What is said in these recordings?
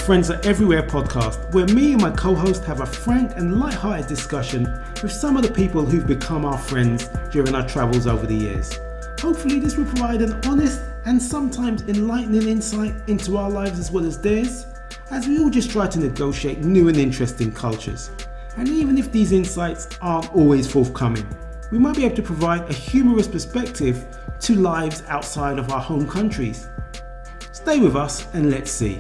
Friends Are Everywhere podcast, where me and my co-host have a frank and light-hearted discussion with some of the people who've become our friends during our travels over the years. Hopefully this will provide an honest and sometimes enlightening insight into our lives as well as theirs, as we all just try to negotiate new and interesting cultures. And even if these insights aren't always forthcoming, we might be able to provide a humorous perspective to lives outside of our home countries. Stay with us and let's see.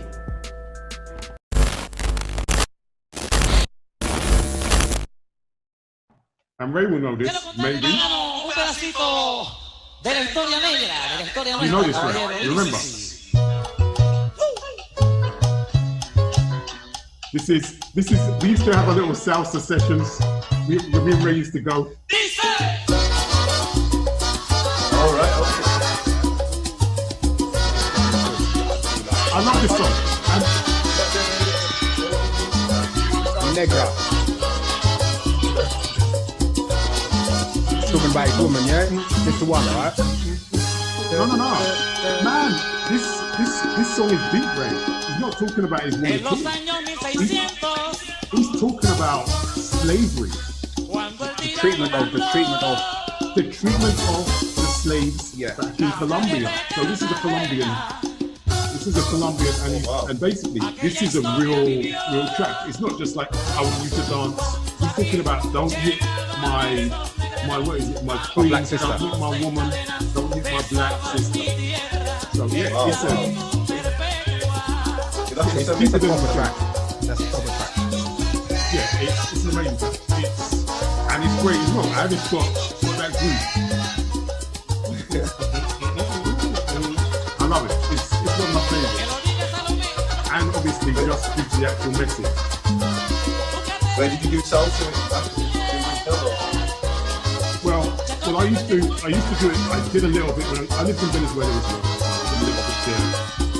And Ray will know this, maybe. Un pedacito de la historia negra, de la historia You know this, nuestra, right? caballero. Remember. This is, we used to have a little salsa sessions. Me and Ray used to go. All right, okay. I love this song. Negra. Talking about his woman, yeah? This the one, right? No. Man, this song is deep, Ray. He's not talking about his woman. En los años 1600, He's talking about slavery. cuando el The treatment of The treatment of the slaves back in Colombia. So this is a Colombian, and basically this is a real track. It's not just like I want you to dance. He's talking about don't hit my what is it? My queen, black sister. don't hit my woman, don't hit my black sister. So yeah, Wow. it's It's deeper a than proper track. That's a proper track. yeah, it's amazing. And it's great as well. And it's got that groove. I love it. It's one of my favourites. And obviously just gives the actual message. Where did you do salsa? Well, I used to do it. I did a little bit when I lived in Venezuela as well. So I did a little bit there.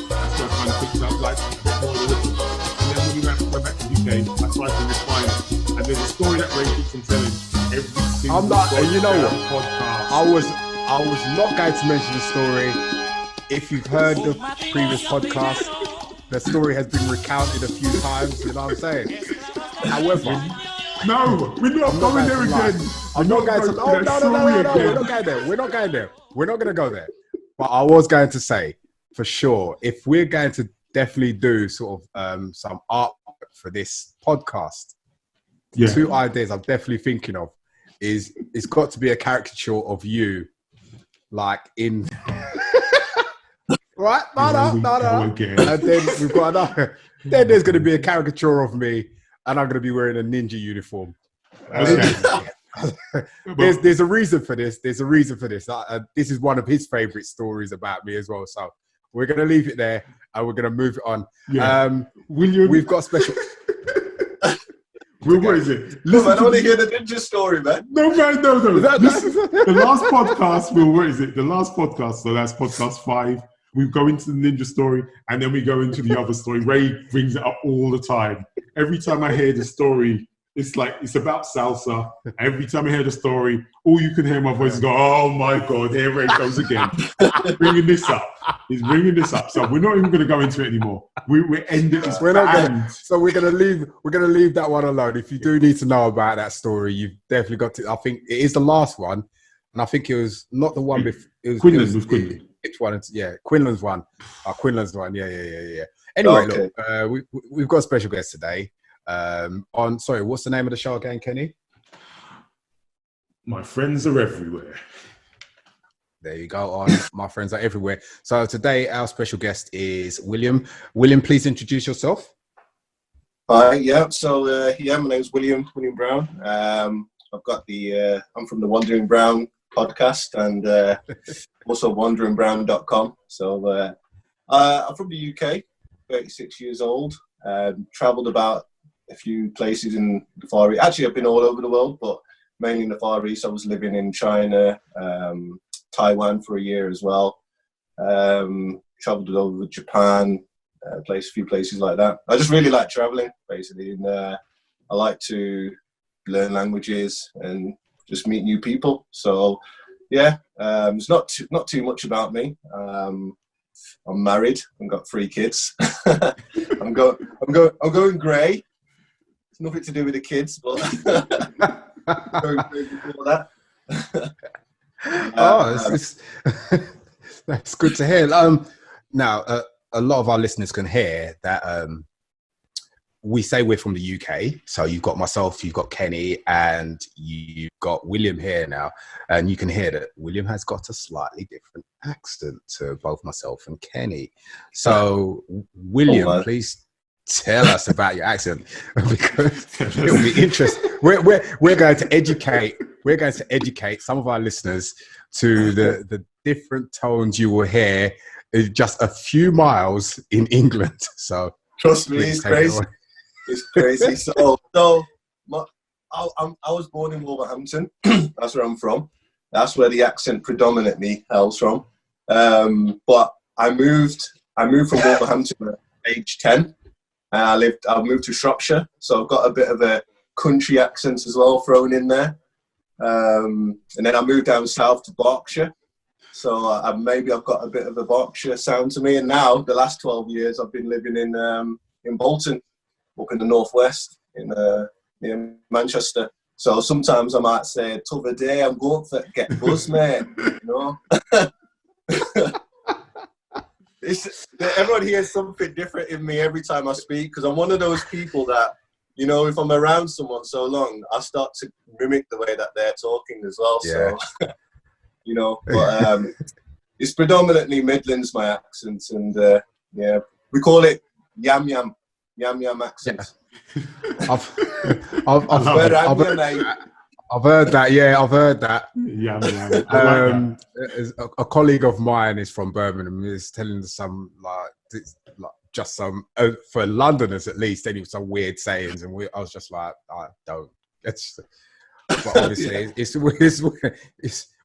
That's where I kind of picked up like a bit more of the rhythm. And then when we went back to the UK, I tried to refine it. And there's a story that Ray keeps on telling every single I'm not, and you know what? podcast. I was not going to mention the story. If you've heard the previous podcast, the story has been recounted a few times, you know what I'm saying? However, No, we're not I'm not going going there to lie. again. I'm not going to. Oh, no. We're not going there. We're not going there. We're not going to go there. But I was going to say, for sure, if we're going to definitely do sort of some art for this podcast, Yeah. two ideas I'm definitely thinking of is it's got to be a caricature of you, like in. Right? No. Okay. And then we've got another. Then there's going to be a caricature of me, and I'm going to be wearing a ninja uniform. Okay. There's a reason for this. This is one of his favorite stories about me as well. So we're going to leave it there, and we're going to move it on. Yeah. William, We've got special. What is it? Look, man, I want to hear the ninja story, man. No, man, no. Listen, The last podcast, Will, what is it? The last podcast, so that's podcast 5. We go into the ninja story, and then we go into the other story. Ray brings it up all the time. Every time I hear the story, it's like, it's about salsa. Every time I hear the story, all you can hear my voice is go, oh my God, here Ray goes again. Bringing this up. He's bringing this up. So we're not even going to go into it anymore. We're ending this. We're not gonna, so we're gonna leave that one alone. If you do need to know about that story, you've definitely got to. I think it is the last one, and I think it was not the one before. Quinlan's was Quinlan. Which one? Yeah, Quinlan's one. Quinlan's one. Yeah. Anyway, Okay. look, we've got a special guest today. What's the name of the show again, Kenny? My friends are everywhere. There you go. On My Friends Are Everywhere. So today our special guest is William. William, please introduce yourself. Hi, yeah. So, my name's William Brown. I've got I'm from the Wandering Brown podcast and also wanderingbrown.com. So, I'm from the UK, 36 years old. Traveled about a few places in the Far East. Actually, I've been all over the world, but mainly in the Far East. I was living in China, Taiwan for a year as well. Traveled over Japan, a few places like that. I just really like traveling, basically, and I like to learn languages and just meet new people. So, yeah, it's not too much about me. I'm married and got 3 kids. I'm going grey. It's nothing to do with the kids, but I'm going grey before that. That's good to hear. Now, a lot of our listeners can hear that we say we're from the UK. So you've got myself, you've got Kenny, and you've got William here now. And you can hear that William has got a slightly different accent to both myself and Kenny. So, William, please tell us about your accent, because it'll be interesting. We're going to educate some of our listeners to the different tones you will hear just a few miles in England. So trust me, it's crazy. It's crazy. So I was born in Wolverhampton. That's where I'm from. That's where the accent predominantly hails from. But I moved from Wolverhampton at age 10. I moved to Shropshire, so I've got a bit of a country accent as well thrown in there. And then I moved down south to Berkshire. So maybe I've got a bit of a Berkshire sound to me. And now, the last 12 years, I've been living in Bolton, up in the northwest, near Manchester. So sometimes I might say, "T'other day, I'm going to get buzz, mate." You know, everyone hears something different in me every time I speak, because I'm one of those people that, you know, if I'm around someone so long, I start to mimic the way that they're talking as well. Yeah. So, you know, but it's predominantly Midlands, my accent, and yeah, we call it yam yam accent. Yeah. I've heard that. Yeah, I've heard that. Yam. Like a colleague of mine is from Birmingham. Is telling some just some for Londoners at least, any some weird sayings, and I was just like, I don't. But obviously, it's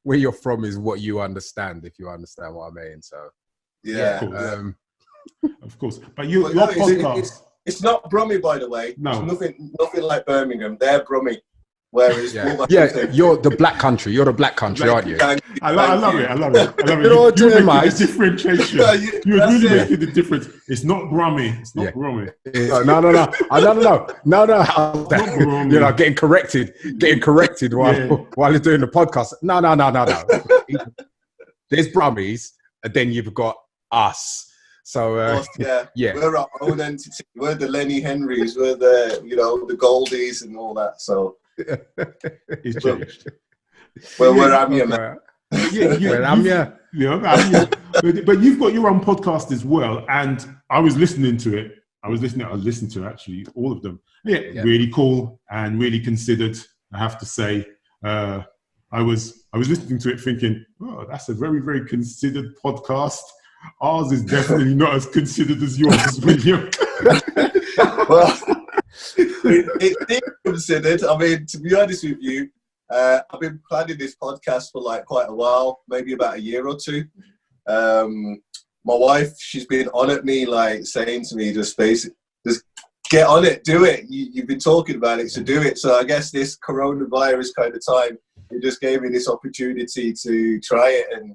where you're from is what you understand. If you understand what I mean, so yeah. Of course. But your podcast. It's not Brummie, by the way. No. It's nothing like Birmingham. They're Brummie. Whereas you're the black country. You're the black country, aren't you? I love it. You're making the differentiation. You're really making the difference. It's not Brummie. It's not Brummie. No. You know, getting corrected while you're doing the podcast. No. There's Brummies, and then you've got us. So we're our own entity. We're the Lenny Henrys. We're the Goldies and all that. So it's changed. Well, where am you, man? But you've got your own podcast as well, and I was listening to it. I listened to actually all of them. Really cool and really considered. I have to say, I was listening to it thinking, oh, that's a very, very considered podcast. Ours is definitely not as considered as yours, William. Well, it's considered. I mean, to be honest with you, I've been planning this podcast for quite a while, maybe about a year or two. My wife, she's been on at me, saying to me, just get on it, do it. You've been talking about it, so do it. So I guess this coronavirus kind of time, it just gave me this opportunity to try it. And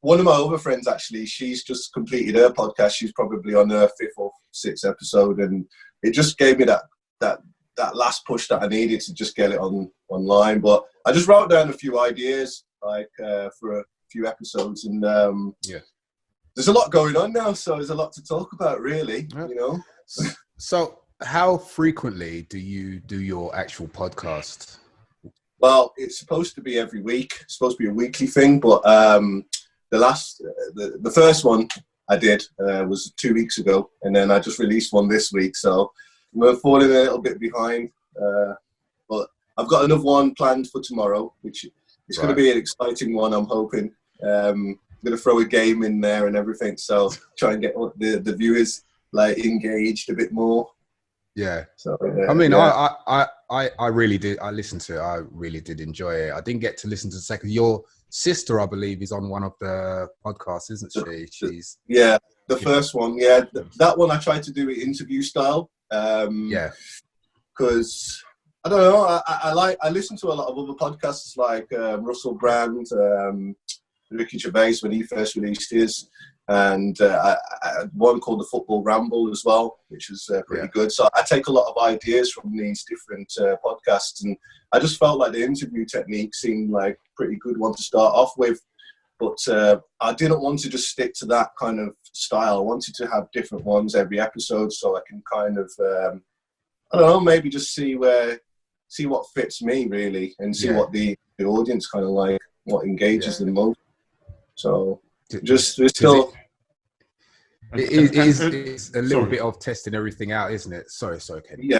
one of my other friends, actually, she's just completed her podcast. She's probably on her 5th or 6th episode, and it just gave me that last push that I needed to just get it online. But I just wrote down a few ideas for a few episodes, and there's a lot going on now, so there's a lot to talk about, really. Yep. You know. So, how frequently do you do your actual podcast? Well, it's supposed to be every week. It's supposed to be a weekly thing, but the first one I did was 2 weeks ago, and then I just released one this week. So we're falling a little bit behind, but I've got another one planned for tomorrow, which is going to be an exciting one. I'm hoping. I'm going to throw a game in there and everything, so try and get the viewers engaged a bit more. Yeah. So I mean, I really did. I listened to it. I really did enjoy it. I didn't get to listen to the second. Your sister, I believe, is on one of the podcasts, isn't she? She's the first one. Yeah, that one I tried to do it interview style. Because I don't know. I listen to a lot of other podcasts like Russell Brand, Ricky Gervais when he first released his, and one called the Football Ramble as well, which is pretty good. So I take a lot of ideas from these different podcasts, and I just felt like the interview technique seemed like a pretty good one to start off with. But I didn't want to just stick to that kind of style. I wanted to have different ones every episode, so I can kind of, I don't know, maybe just see what fits me really, and see what the audience kind of like, what engages them most. So just still. It's a little bit of testing everything out, isn't it? Sorry, Kenny.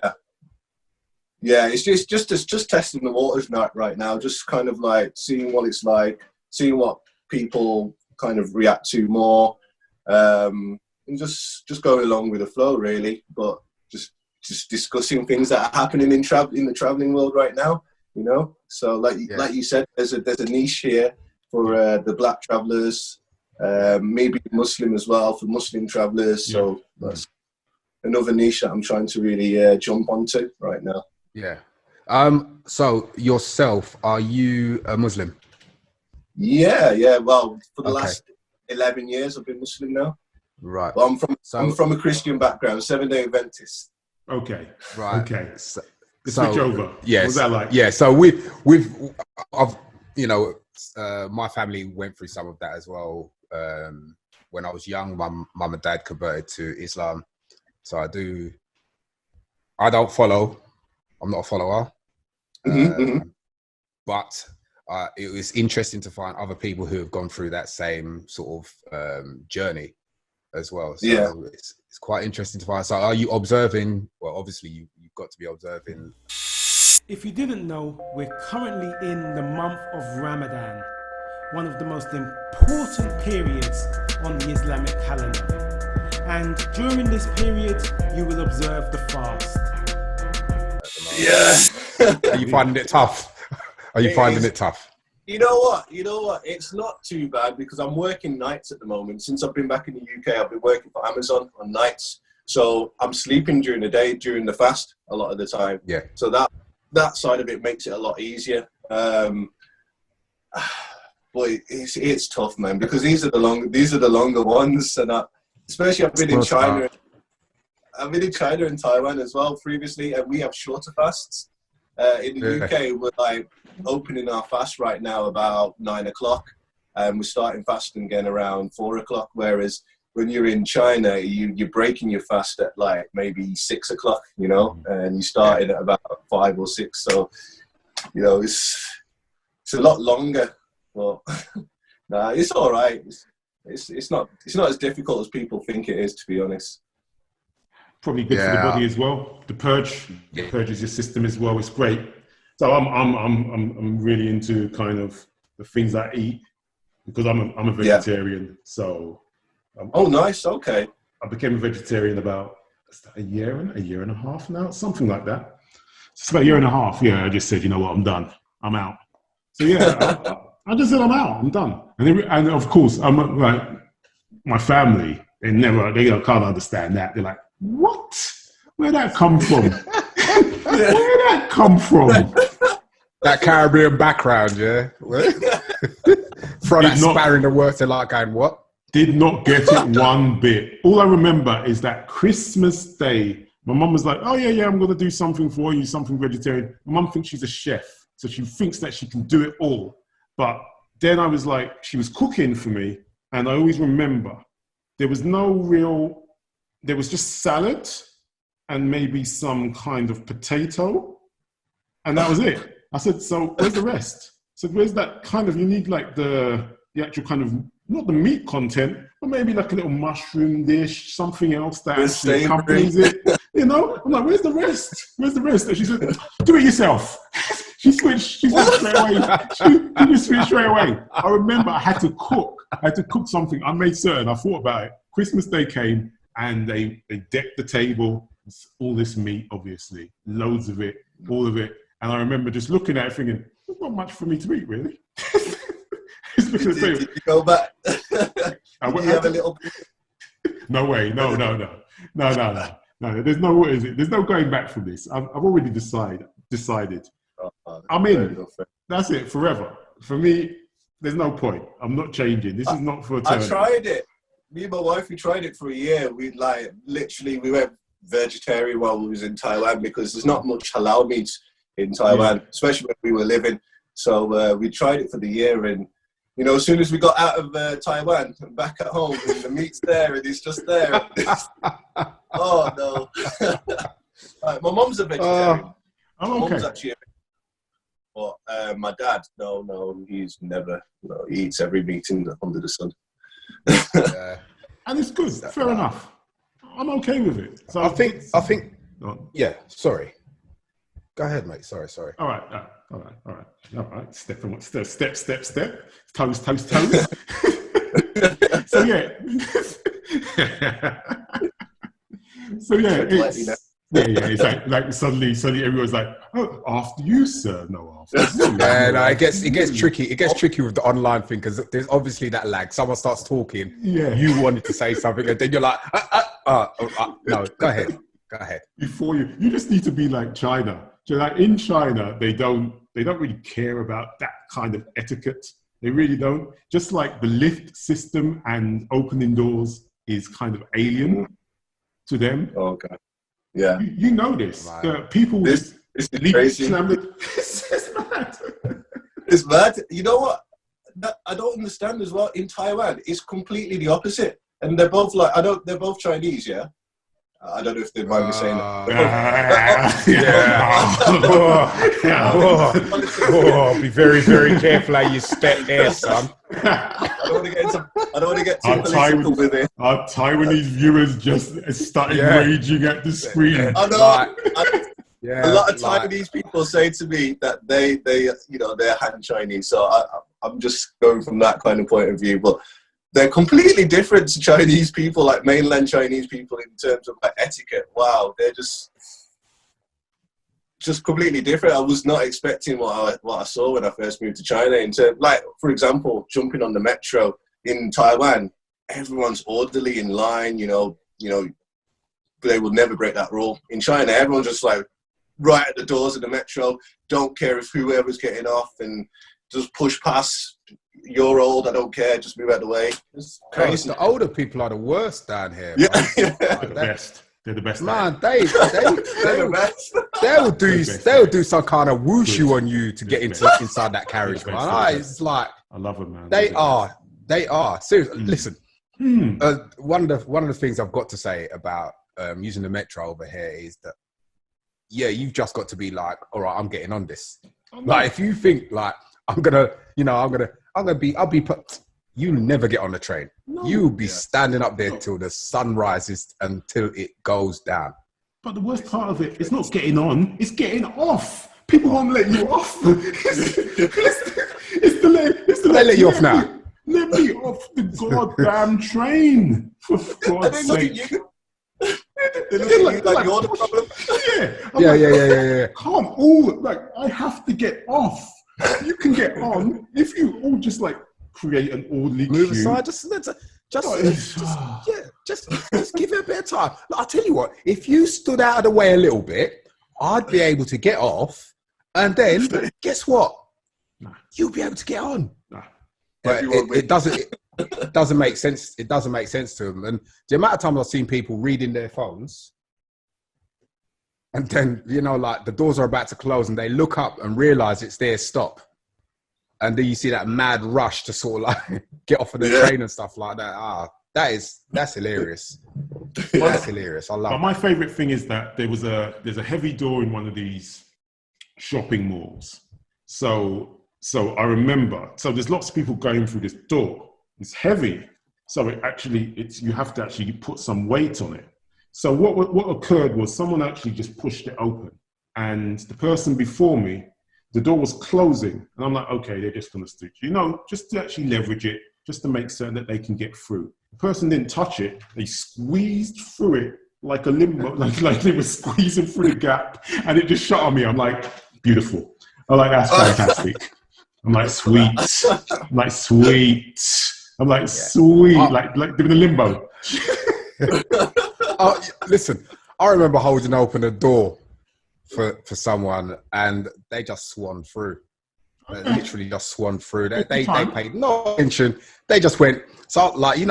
Yeah. It's just testing the waters right now. Just kind of like seeing what it's like, seeing what people kind of react to more, and just going along with the flow, really. But just discussing things that are happening in the traveling world right now. You know, so like you said, there's a niche here for the Black travelers. Maybe Muslim as well for Muslim travelers. So that's another niche that I'm trying to really jump onto right now. Yeah. So yourself, are you a Muslim? Yeah. Well, for the last 11 years, I've been Muslim now. Right. Well, I'm from a Christian background, 7-day Adventist. Okay. Right. Okay. Switch over. Yes. What's that like? Yeah. So my family went through some of that as well. When I was young, my mum and dad converted to Islam. So I don't follow. I'm not a follower. But it was interesting to find other people who have gone through that same sort of journey as well. So it's quite interesting to find. So are you observing? Well, obviously you've got to be observing. If you didn't know, we're currently in the month of Ramadan, one of the most important periods on the Islamic calendar. And during this period, you will observe the fast. Yeah. Are you finding it tough? Are you finding it tough? You know what? It's not too bad because I'm working nights at the moment. Since I've been back in the UK, I've been working for Amazon on nights. So I'm sleeping during the day, during the fast, a lot of the time. Yeah. So that side of it makes it a lot easier. But it's tough, man, because these are the longer ones, and especially I've been in China. I've been in China and Taiwan as well previously, and we have shorter fasts. In the UK, we're like opening our fast right now about 9 o'clock, and we're starting fasting again around 4 o'clock. Whereas when you're in China, you're breaking your fast at like maybe 6 o'clock, you know, and you started at about 5 or 6. So, you know, it's a lot longer. But nah, it's all right. It's not as difficult as people think it is, to be honest. Probably good for the body as well. The purge purges your system as well. It's great. So I'm really into kind of the things I eat because I'm a vegetarian. So nice. Okay. I became a vegetarian about a year and a half now, something like that. It's about a year and a half. Yeah, I just said, you know what, I'm done. I'm out. So yeah, I just said I'm out. I'm done. And of course, I'm like my family. They can't understand that. They're like, what? Where'd that come from? Where'd that come from? That Caribbean background, yeah. Throw that sparrow in the works, they're like going, what? Did not get it one bit. All I remember is that Christmas Day, my mum was like, oh yeah, I'm going to do something for you, something vegetarian. My mum thinks she's a chef, so she thinks that she can do it all. But then I was like, she was cooking for me, and I always remember there was just salad and maybe some kind of potato, and that was it. I said, so where's the rest? I said, where's that kind of, you need like the actual kind of, not the meat content, but maybe like a little mushroom dish, something else that actually accompanies it. You know? I'm like, where's the rest? Where's the rest? And she said, do it yourself. She switched straight away. She just switched straight away. I remember I had to cook something. I made certain, I thought about it. Christmas Day came and they decked the table. All this meat, obviously, loads of it, all of it. And I remember just looking at it thinking, there's not much for me to eat, really. Did you go back? Did you have a little bit? No way. No. There's no going back from this. I've already decided. I'm in. That's it, forever. For me, there's no point. I'm not changing. This is not for eternity. I tried it. me and my wife, we tried it for a year. We we went vegetarian while we was in Taiwan because there's not much halal meat in Taiwan, especially when we were living. So we tried it for the year, and as soon as we got out of Taiwan and back at home, and the meat's there and it's just there. Oh no! My mum's a vegetarian. I'm My okay. mum's actually a but my dad, no, he's never. No, he eats every meat under the sun. And it's good. Fair enough. I'm okay with it. So I think. No. Yeah. Sorry. Go ahead, mate. Sorry. All right. Step. Toes. So yeah. It's like suddenly everyone's like, oh, after you, sir. No, after you. Yeah, no, it gets tricky. It gets tricky with the online thing because there's obviously that lag. Someone starts talking. Yeah. You wanted to say something, and then you're like, no, go ahead. Before you just need to be like China. So like in China, they don't really care about that kind of etiquette. They really don't. Just like the lift system and opening doors is kind of alien to them. Oh, okay. Yeah. You know this. Right. People this is crazy. It's mad. It's mad. You know what? I don't understand as well. In Taiwan, it's completely the opposite. And they're both they're both Chinese, yeah? I don't know if they mind me saying that. Be very, very careful how you step there, son. I don't want to get too political with it. Our Taiwanese viewers just started raging at the screen. I know. A lot of Taiwanese people say to me that they're Han Chinese. So I'm just going from that kind of point of view. But they're completely different to Chinese people, like mainland Chinese people, in terms of etiquette. Wow, they're just completely different. I was not expecting what I saw when I first moved to China. In terms, for example, jumping on the metro in Taiwan, everyone's orderly in line. They would never break that rule. In China, everyone's just like right at the doors of the metro. Don't care if whoever's getting off and just push past. You're old, I don't care, just move out of the way. It's crazy. The older people are the worst down here. They're the best. They're the best. Man, they're the best. They'll do some kind of whooshu on you to get inside that carriage, man. It's like I love them, man. They are. Seriously, listen. One of the things I've got to say about using the metro over here is that you've just got to be like, all right, I'm getting on this. Like if you think like you'll never get on the train. No. You'll be standing up there till the sun rises until it goes down. But the worst part of it, it's not getting on, it's getting off. People won't let you off. It's the let you off now. Let me off the goddamn train, for God's sake. They look at you like you're the problem. Yeah. Can't all, I have to get off. You can get on if you all just create an orderly move queue. aside. Just give it a bit of time. I'll tell you what. If you stood out of the way a little bit, I'd be able to get off, and then guess what? You'll be able to get on. But it doesn't make sense. It doesn't make sense to them. And the amount of times I've seen people reading their phones. And then, the doors are about to close and they look up and realize it's their stop. And then you see that mad rush to sort of get off of the train and stuff like that. That's hilarious. That's hilarious. I love it. But my favorite thing is that there's a heavy door in one of these shopping malls. So I remember, there's lots of people going through this door. It's heavy. So you have to actually put some weight on it. So what occurred was someone actually just pushed it open, and the person before me, the door was closing, and I'm like, okay, they're just going to stick, just to actually leverage it, just to make certain that they can get through. The person didn't touch it; they squeezed through it like a limbo, like they were squeezing through the gap, and it just shut on me. I'm like, beautiful. I'm like, that's fantastic. I'm like, sweet. I'm like, sweet. I'm like, sweet. Like doing a limbo. Listen, I remember holding open a door for someone and they just swan through. that literally just swung through. They Time. paid no attention. They just went. So like you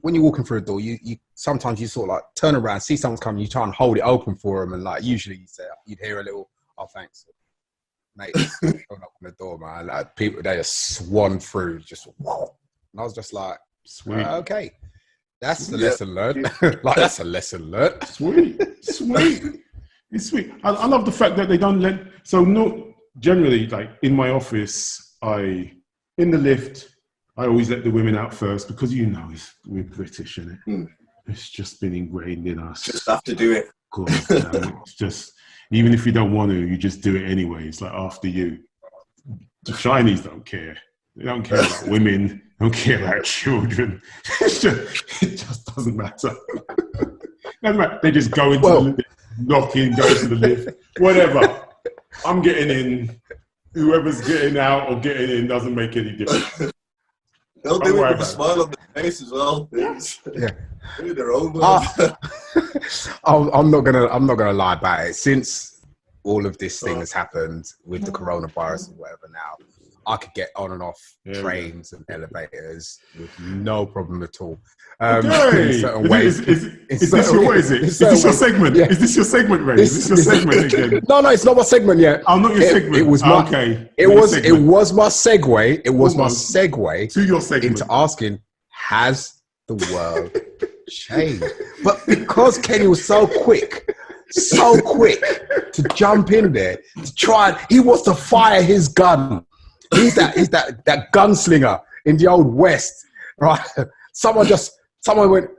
when you're walking through a door, you sometimes you sort of like turn around, see someone's coming, you try and hold it open for them, and like usually you'd hear a little, oh thanks, mate, don't open the door, man. Like people, they just swung through, just whoa. And I was just like, Sweet. Okay, that's the lesson learned. Like that's a lesson learned. Sweet. It's sweet. I love the fact that they don't let. So no, generally, like in my office, in the lift, I always let the women out first because we're British, innit? It's just been ingrained in us. Just have to do it. God, it's just even if you don't want to, you just do it anyway. It's like after you. The Chinese don't care. They don't care about women. They don't care about children. It just doesn't matter. They just go into the lift, knock in, go to the lift, whatever. I'm getting in. Whoever's getting out or getting in doesn't make any difference. They'll do it with a smile on their face as well. Yeah. Their own I'm not gonna lie about it. Since all of this thing has happened with the coronavirus or whatever, now I could get on and off trains and elevators with no problem at all. In certain ways. Is this your segment? Yeah. Is this your segment, Ray? Is this your segment again? No, it's not my segment yet. Oh, not your segment. It was my okay. It was my segue. It was my segue to your segment into asking, has the world changed? But because Kenny was so quick to jump in there to try, he wants to fire his gun. He's that gunslinger in the old West, right? Someone went.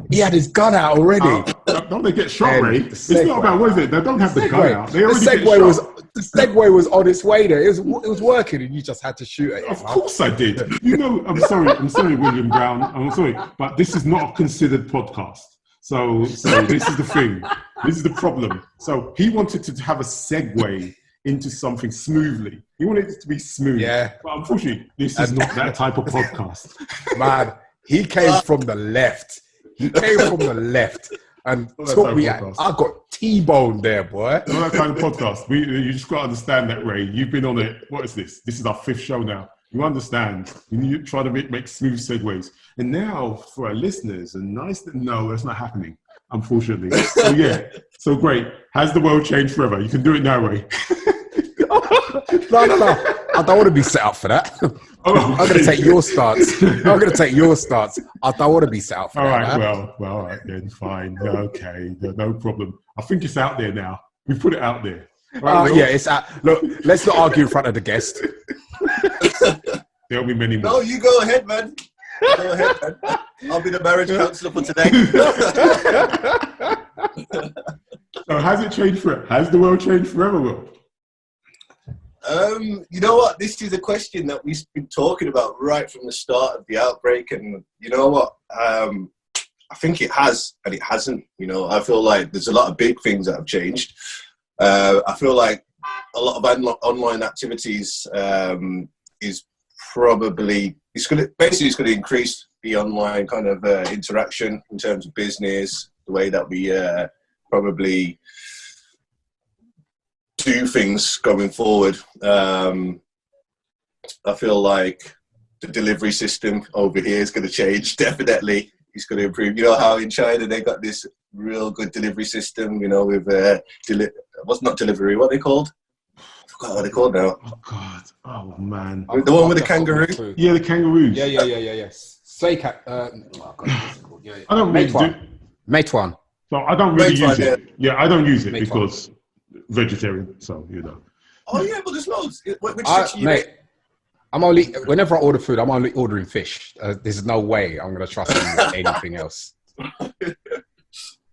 He had his gun out already. Don't they get shot, Ray? It's not about what is it? They don't have the gun out. They already the segue was on its way there. It was working, and you just had to shoot it. Of course I did. I'm sorry, William Brown. I'm sorry, but this is not a considered podcast. So this is the thing. This is the problem. So he wanted to have a segue into something smoothly. He wanted it to be smooth. Yeah. But unfortunately, this is not that type of podcast. Man, he came from the left. And took me out. I got T-boned there, boy. Not that kind of podcast. You just got to understand that, Ray. You've been on it. What is this? This is our 5th show now. You understand. You need to try to make smooth segues. And now, for our listeners, no, that's not happening, unfortunately. So, yeah. So, great. Has the world changed forever? You can do it now, Ray. No. I don't want to be set up for that. I'm going to take your stance. I don't want to be set up for that. Well, all right then, fine. Okay, no problem. I think it's out there now. We put it out there. Right, yeah, it's out. Look, let's not argue in front of the guest. There'll be many more. No, you go ahead, man. Go ahead, man. I'll be the marriage counsellor for today. So has it changed forever? Has the world changed forever, Will? You know what? This is a question that we've been talking about right from the start of the outbreak, and you know what? I think it has, and it hasn't. You know, I feel like there's a lot of big things that have changed. I feel like a lot of online activities is probably it's going to increase the online kind of interaction in terms of business, the way that we probably do things going forward. I feel like the delivery system over here is going to change. Definitely, it's going to improve. You know how in China they got this real good delivery system. You know, with what's not delivery? What are they called? I forgot what they're called now. Oh God! Oh man! The one with the kangaroo. Yeah, the kangaroos. Yeah. Yes. I don't really Meituan. So I don't really use yeah. it. Yeah, I don't use it because vegetarian. So you know. Oh yeah, but there's loads. Mate, whenever I order food, I'm only ordering fish. There's no way I'm going to trust them with anything else.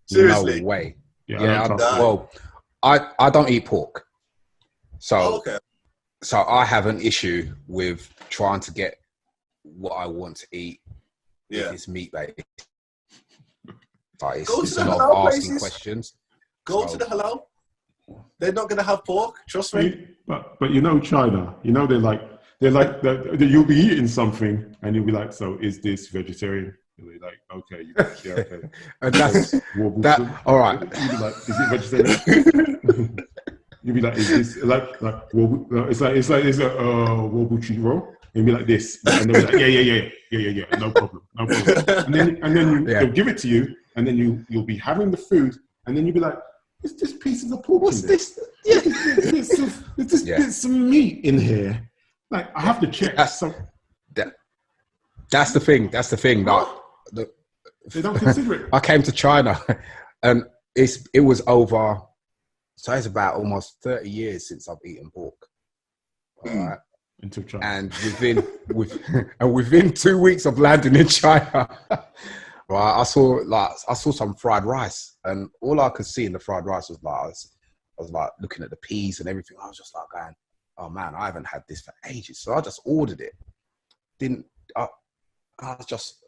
Seriously? No way. Yeah. I don't eat pork. So, okay. So I have an issue with trying to get what I want to eat. Yeah. It's meat-based. Like, Go it's to a the lot halal of asking places. questions. Go to the halal. They're not going to have pork. Trust me. But you know China. You know they're like you'll be eating something and you'll be like, so is this vegetarian? You'll be like, okay, yeah, okay. And that's that. All right. You'll be like, is it vegetarian? You'd be like, is this like it's like wobble cheese roll? And be like this, and they'll be like, yeah, no problem. And then they'll give it to you, and then you'll be having the food, and then you'll be like, it's just pieces of pork. What's this? Yeah, there's some meat in here. Like I have to check. That's the thing. That's the thing. Like, they don't consider it. I came to China, and it was over. So it's about almost 30 years since I've eaten pork. All right. Into China. And within 2 weeks of landing in China, right, I saw some fried rice, and all I could see in the fried rice was like I was like looking at the peas and everything. I was just like going, oh man, I haven't had this for ages. So I just ordered it. I was just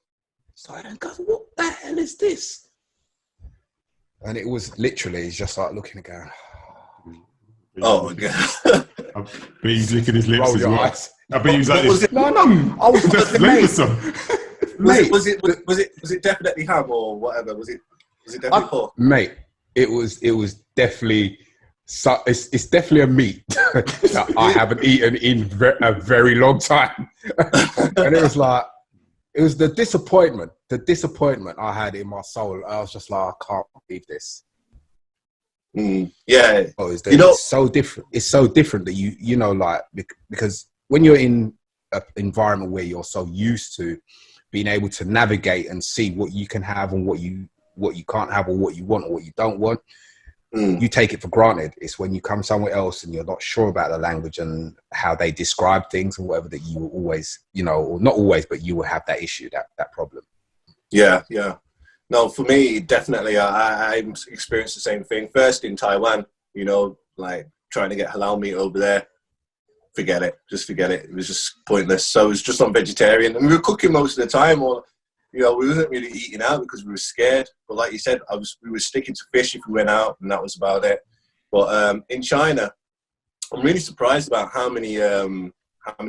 started going, what the hell is this? And it was literally just like looking and going, oh my god. I bet he's licking his lips as well. Eyes. I bet he's like, was it? No. I was Was it definitely ham or whatever? Was it definitely pork? Mate, it was definitely. So it's definitely a meat that I haven't eaten in a very long time, and it was the disappointment I had in my soul. I was just like, I can't believe this. Yeah, it's so different. It's so different that you know, like, because when you're in an environment where you're so used to being able to navigate and see what you can have and what you can't have, or what you want or what you don't want, you take it for granted. It's when you come somewhere else and you're not sure about the language and how they describe things and whatever, that you will always, you know, or not always, but you will have that issue, that problem. Yeah. No, for me, definitely, I experienced the same thing. First in Taiwan, you know, like trying to get halal meat over there. Forget it. Just forget it. It was just pointless. So it was just on vegetarian. And we were cooking most of the time, or, you know, we wasn't really eating out because we were scared. But like you said, we were sticking to fish if we went out, and that was about it. But in China, I'm really surprised about how many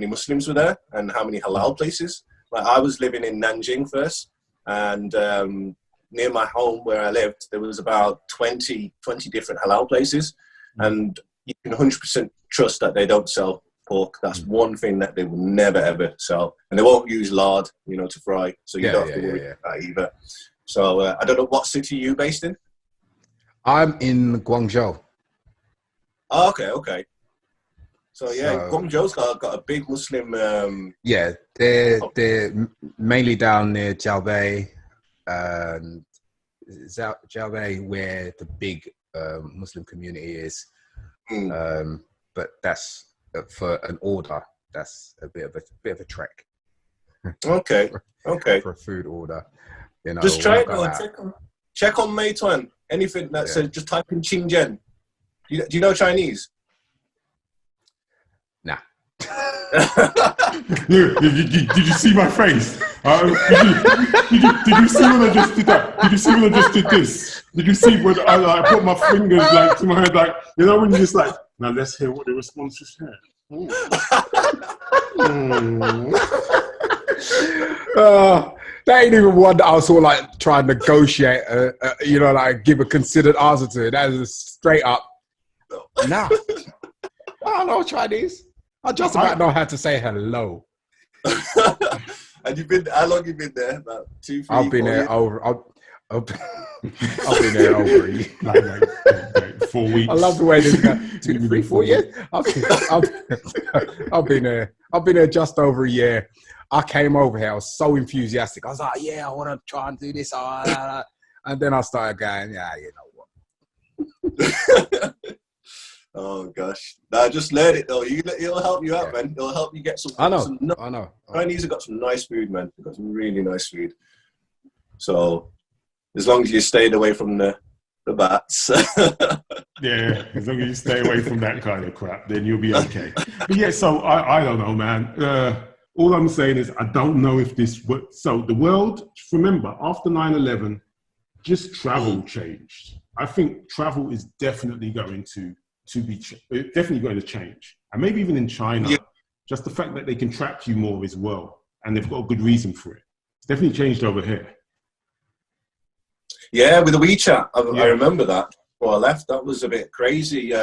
Muslims were there and how many halal places. Like I was living in Nanjing first, and near my home where I lived, there was about 20 different halal places, and you can 100% trust that they don't sell pork. That's one thing that they will never ever sell, and they won't use lard, you know, to fry. So you don't have to worry about that either. So I don't know, what city are you based in? I'm in Guangzhou. Oh, okay. So Guangzhou's got a big Muslim. They're mainly down near Jiaobei, Jiaobei, where the big Muslim community is. But that's for an order. That's a bit of a trek. Okay. For a food order, you know. Just try it though. Check on Meituan. Anything that says, just type in Qingzhen. Do you know Chinese? Nah. Did you see my face? Did you see when I just did that? Did you see when I just did this? Did you see when I put my fingers like to my head, like, you know, when you just like, now let's hear what the response is here. That ain't even one that I was sort of like trying to negotiate, you know, like give a considered answer to it. That is a straight up, nah. I don't know Chinese. I just about know how to say hello. And how long have you been there? About 2, 3, I've been 4 there years? over. I've been there over a year. Like 4 weeks. I love the way this guy. 2, 3, 4 years. I've been there. I've been there just over a year. I came over here. I was so enthusiastic. I was like, yeah, I want to try and do this. And then I started going, yeah, you know what? Oh gosh, nah, just learn it though. It'll help you out, man. It'll help you get some. I know. Chinese have got some nice food, man. They've got some really nice food. So as long as you stayed away from the bats. Yeah, as long as you stay away from that kind of crap, then you'll be okay. But yeah, so I don't know, man. All I'm saying is I don't know if this works. So the world, remember, after 9/11, just travel changed. I think travel is definitely going to change. And maybe even in China, just the fact that they can track you more as well. And they've got a good reason for it. It's definitely changed over here. Yeah, with the WeChat, I remember that before I left. That was a bit crazy.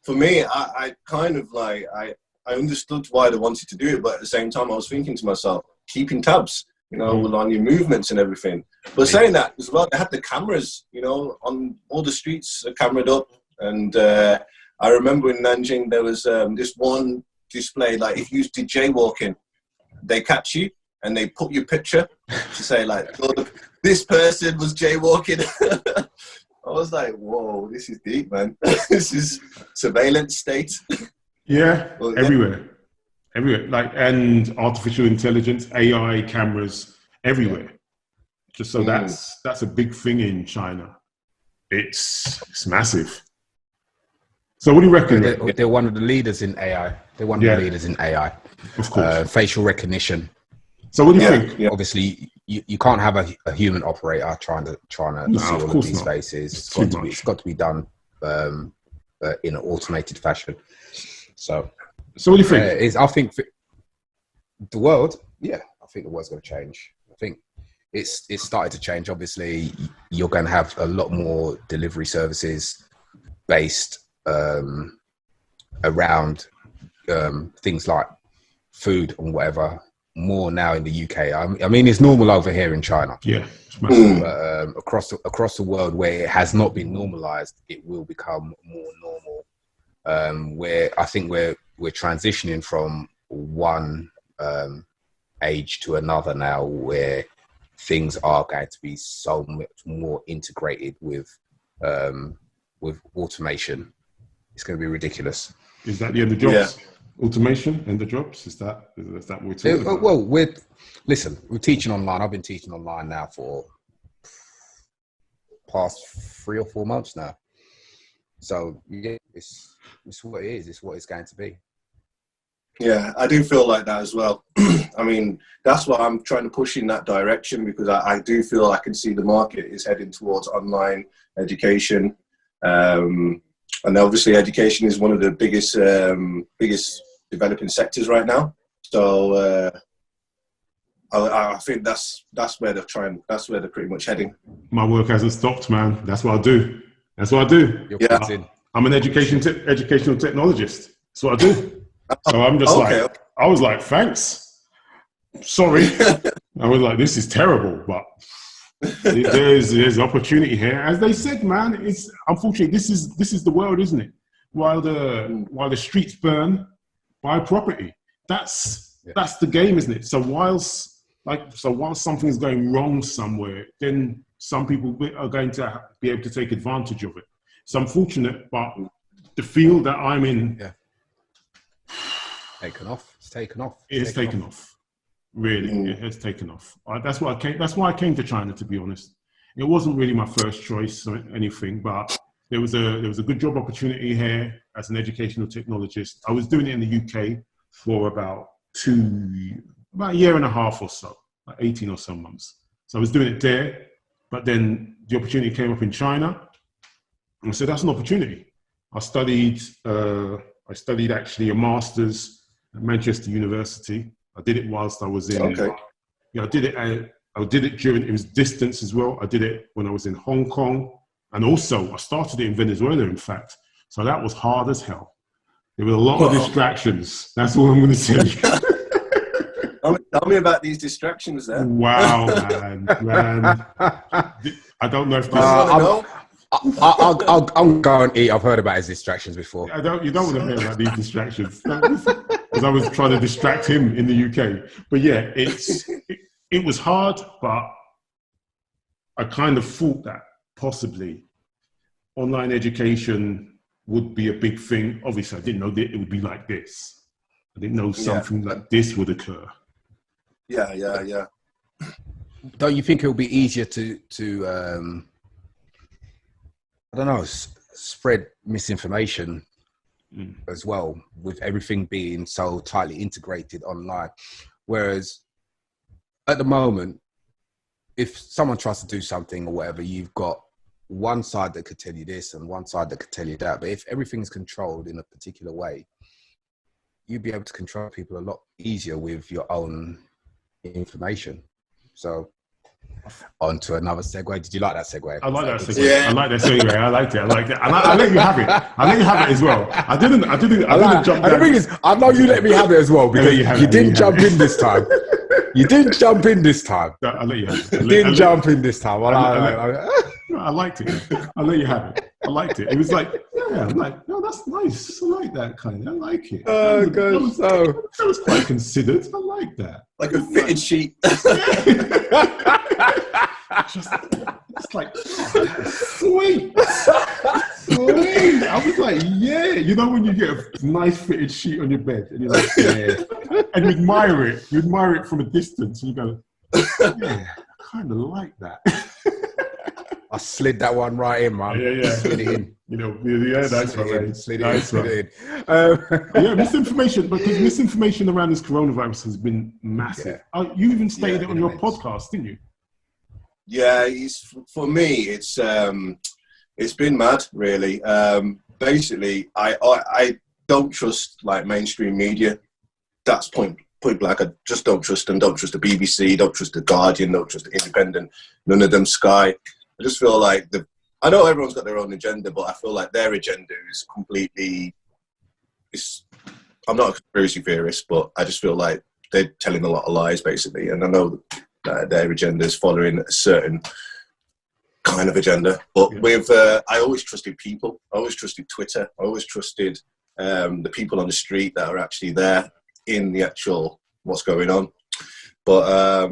for me, I kind of like, I understood why they wanted to do it, but at the same time, I was thinking to myself, keeping tabs, you know, on your movements and everything. But saying that as well, they had the cameras, you know, on all the streets are cameraed up. And I remember in Nanjing, there was this one display, like if you did jaywalking, they catch you and they put your picture to say like, look, this person was jaywalking. I was like, whoa, this is deep, man. This is surveillance state. Yeah, Well, everywhere. Like, and artificial intelligence, AI cameras everywhere. Just so that's a big thing in China. It's massive. So what do you reckon? They're one of the leaders in AI. They're one of the leaders in AI. Of course. Facial recognition. So what do you think? Yeah. Obviously, you can't have a human operator trying to see all of these faces. It's got to be done in an automated fashion. So what do you think? I think the world, I think the world's going to change. I think it's started to change. Obviously, you're going to have a lot more delivery services based around things like food and whatever. More now in the UK. I mean, it's normal over here in China. Yeah, it's massive. But across the world where it has not been normalized, it will become more normal. Where I think we're transitioning from one age to another now, where things are going to be so much more integrated with automation. It's going to be ridiculous. Is that the end of jobs? Yeah. Automation and the jobs? Is that what we're talking about? Well, we're teaching online. I've been teaching online now for past 3 or 4 months now. So yeah, it's what it is. It's what it's going to be. Yeah, I do feel like that as well. I mean, that's why I'm trying to push in that direction, because I do feel I can see the market is heading towards online education. And obviously education is one of the biggest developing sectors right now. So I think that's where they're pretty much heading. My work hasn't stopped, man. That's what I do. I'm an educational technologist. That's what I do. So I'm just I was like, thanks. Sorry. I was like, this is terrible, but there's opportunity here. As they said, man, it's unfortunately this is the world, isn't it? While the streets burn, buy property. That's the game, isn't it? So whilst something is going wrong somewhere, then some people are going to be able to take advantage of it. It's unfortunate, but the field that I'm in, It's taken off. It's taken off. Really, it has taken off. That's why I came to China, to be honest. It wasn't really my first choice or anything, but there was a good job opportunity here as an educational technologist. I was doing it in the UK for about a year and a half or so, like 18 or so months. So I was doing it there, but then the opportunity came up in China, and so that's an opportunity. I studied actually a master's at Manchester University. I did it whilst I was in. Okay. Yeah, I did it during, it was distance as well. I did it when I was in Hong Kong, and also I started it in Venezuela, in fact. So that was hard as hell. There were a lot of distractions. That's all I'm going to tell you. Tell me about these distractions then. Wow, man. I don't know if this. I'll go and eat. I've heard about his distractions before. You don't want to hear about these distractions. Because I was trying to distract him in the UK. But yeah, it was hard, but I kind of thought that possibly online education would be a big thing. Obviously, I didn't know that it would be like this. I didn't know something like this would occur. Yeah. Don't you think it would be easier to I don't know, spread misinformation as well, with everything being so tightly integrated online? Whereas at the moment, if someone tries to do something or whatever, you've got one side that could tell you this and one side that could tell you that. But if everything's controlled in a particular way, you'd be able to control people a lot easier with your own information. So On to another segue. Did you like that segue? I like that segue. Yeah. I like that segue. I liked it. And I let you have it. I let you have it as well. I didn't jump and the down. thing is, I know you let me have it as well because you didn't jump in this time. You didn't jump in this time. I let you have it. You didn't jump in this time. I liked it. I let you have it. I liked it. It was like, yeah, I'm like, no, that's nice. I like that kind. I like it. Oh, gosh, so That was quite considered. I like that. Like a fitted sheet. It's like, oh, that's sweet. Sweet. I was like, yeah. You know when you get a nice fitted sheet on your bed and you're like, yeah. And you admire it. You admire it from a distance and you go, yeah, I kind of like that. I slid that one right in, man. Yeah. Slid it in. You know, yeah, that's right. Slid That's it right. in. Yeah, misinformation around this coronavirus has been massive. You even stated it on your podcast, didn't you? Yeah, for me, it's been mad, really. Basically, I don't trust like mainstream media. That's point blank. I just don't trust them. Don't trust the BBC. Don't trust the Guardian. Don't trust the Independent. None of them. Sky. I just feel like I know everyone's got their own agenda, but I feel like their agenda is completely. I'm not a conspiracy theorist, but I just feel like they're telling a lot of lies, basically, and I know that their agenda is following a certain kind of agenda. But I always trusted people. I always trusted Twitter. I always trusted the people on the street that are actually there in the actual what's going on. But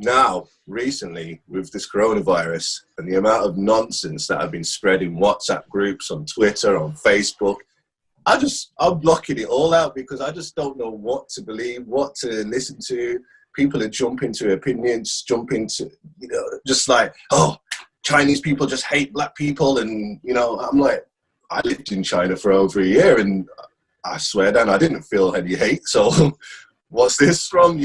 now, recently, with this coronavirus and the amount of nonsense that have been spread in WhatsApp groups, on Twitter, on Facebook, I'm blocking it all out because I just don't know what to believe, what to listen to. People are jumping to opinions, just like, oh, Chinese people just hate black people. And, I'm like, I lived in China for over a year and I swear down, I didn't feel any hate. So what's this from,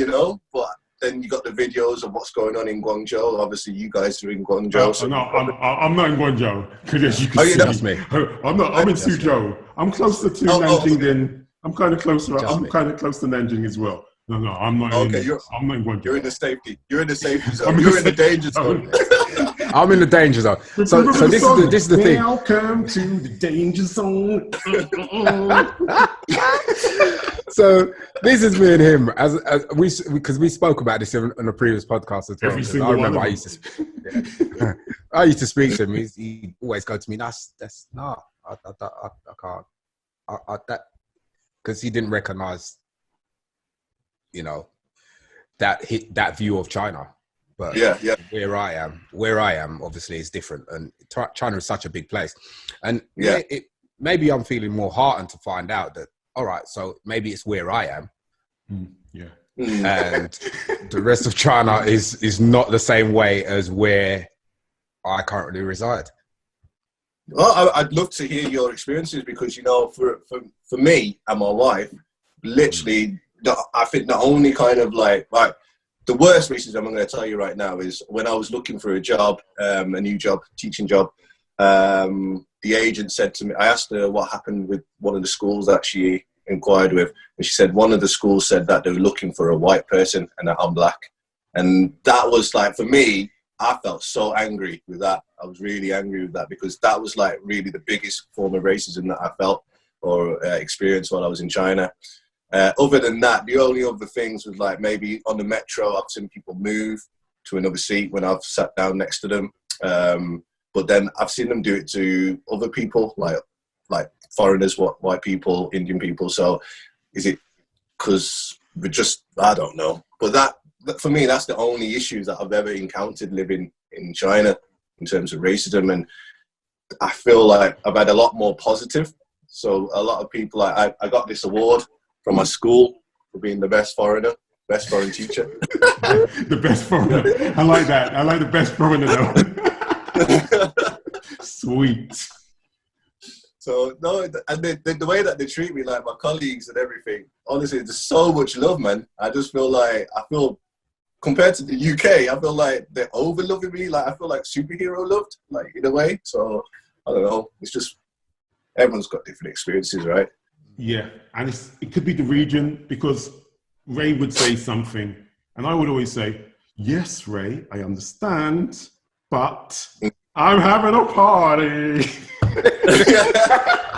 But then you got the videos of what's going on in Guangzhou. Obviously, you guys are in Guangzhou. No, I'm not in Guangzou. Because as you can see, that's me. I'm not. I'm in Suzhou. I'm closer to Nanjing than I'm kind of closer. I'm kind of close to Nanjing as well. No, I'm not. Okay, I'm not in Guangzou. You're in the safety. You're in the safety zone. You're in the danger zone. I'm in the danger zone. So this is the thing. Welcome to the danger zone. So this is me and him because we spoke about this on a previous podcast as well. I remember I used to speak to him. He always go to me. I can't. That because he didn't recognize, that view of China. But where I am, obviously, is different. And China is such a big place, and maybe I'm feeling more heartened to find out that. All right, so maybe it's where I am, and the rest of China is not the same way as where I currently reside. Well, I'd love to hear your experiences because for me and my wife, literally, I think the only kind of like the worst racism I'm going to tell you right now is when I was looking for a job, a new job, teaching job. The agent said to me, I asked her what happened with one of the schools that she inquired with, and she said one of the schools said that they were looking for a white person and that I'm black. And that was like, for me, I felt so angry with that. I was really angry with that because that was like really the biggest form of racism that I felt or experienced while I was in China. Other than that, the only other things was like maybe on the metro, I've seen people move to another seat when I've sat down next to them. But then I've seen them do it to other people, like foreigners, white people, Indian people. So is it because we're just, I don't know. But that for me, that's the only issues that I've ever encountered living in China in terms of racism. And I feel like I've had a lot more positive. So a lot of people, I got this award from my school for being the best foreign teacher. The best foreigner. I like that. I like the best foreigner though. Sweet. So no, and the way that they treat me, like my colleagues and everything, honestly, there's so much love, man. I just feel like compared to the UK, I feel like they're over loving me. Like I feel like superhero loved, like in a way. So I don't know. It's just everyone's got different experiences, right? Yeah, and it could be the region because Ray would say something, and I would always say, Yes, Ray, I understand, but I'm having a party.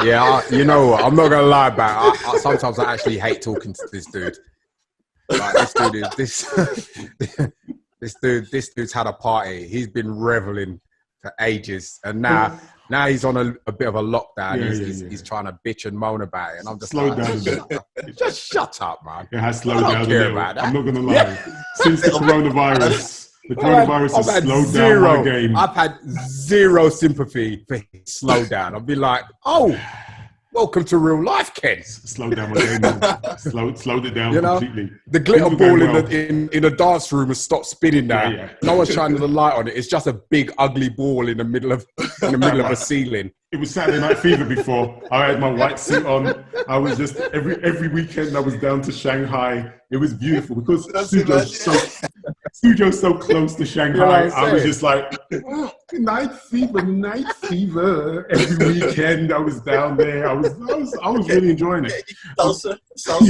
Yeah, you know what? I'm not gonna lie about it. Sometimes I actually hate talking to this dude. Like this dude's had a party. He's been reveling for ages, and now he's on a bit of a lockdown. He's trying to bitch and moan about it, and I'm just Slow like, down a bit. just shut up, man. It has slowed I don't down a care little. about that. I'm not gonna lie. Since the coronavirus, has had slowed down my game. I've had zero sympathy for his slowdown. I'll be like, oh, welcome to real life, Ken. Slowed down my game. Man. Slowed it down completely. The glitter Things ball were going in the dance room has stopped spinning now. Yeah. No one's shining the light on it. It's just a big ugly ball in the middle of a ceiling. It was Saturday Night Fever before. I had my white suit on. I was just every weekend I was down to Shanghai. It was beautiful because Suzhou's so close to Shanghai. I was just like, oh, night fever. Every weekend I was down there. I was really enjoying it. Salsa